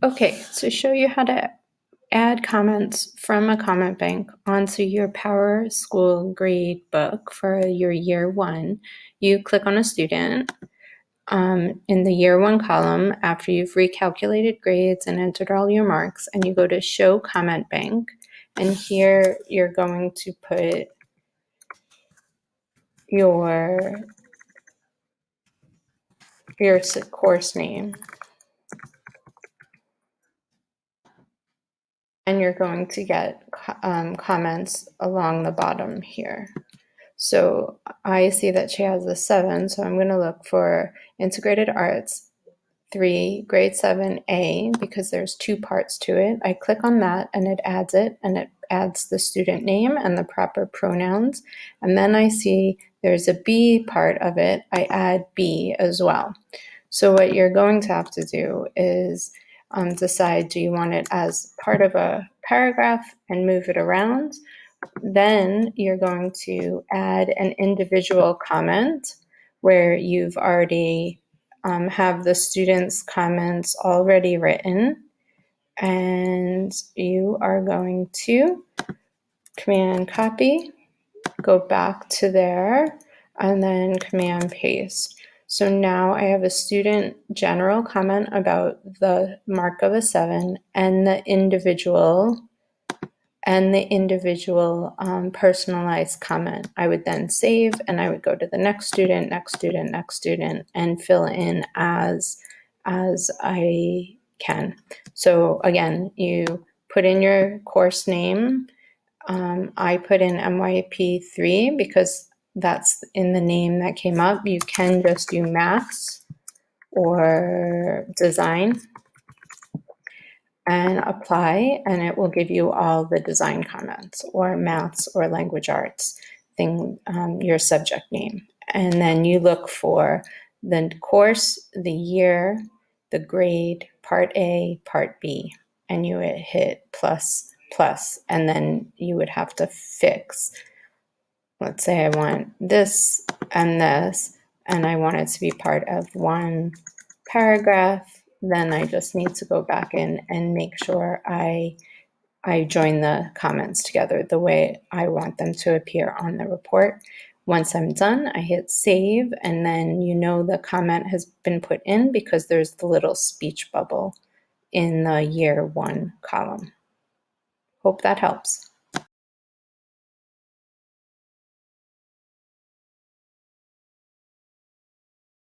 Okay, to show you how to add comments from a comment bank onto your Power School grade book for your year one, you click on a student in the year one column after you've recalculated grades and entered all your marks, and you go to show comment bank. And here you're going to put your course name. And you're going to get comments along the bottom here. So I see that she has a 7, so I'm going to look for Integrated Arts 3, grade 7A, because there's 2 parts to it. I click on that and it adds the student name and the proper pronouns. And then I see there's a B part of it. I add B as well. So what you're going to have to do is decide, do you want it as part of a paragraph and move it around? Then you're going to add an individual comment where you've already have the students' comments already written, and you are going to Command copy, go back to there, and then Command paste. So now I have a student general comment about the mark of a 7 and the individual personalized comment. I would then save and I would go to the next student, and fill in as I can. So again, you put in your course name. I put in MYP3 because that's in the name that came up. You can just do maths or design and apply, and it will give you all the design comments, or maths or language arts thing, your subject name. And then you look for the course, the year, the grade, part A, part B, and you would hit plus, and then you would have to fix. Let's say I want this, and I want it to be part of one paragraph. Then I just need to go back in and make sure I join the comments together the way I want them to appear on the report. Once I'm done, I hit save, and then the comment has been put in because there's the little speech bubble in the year one column. Hope that helps.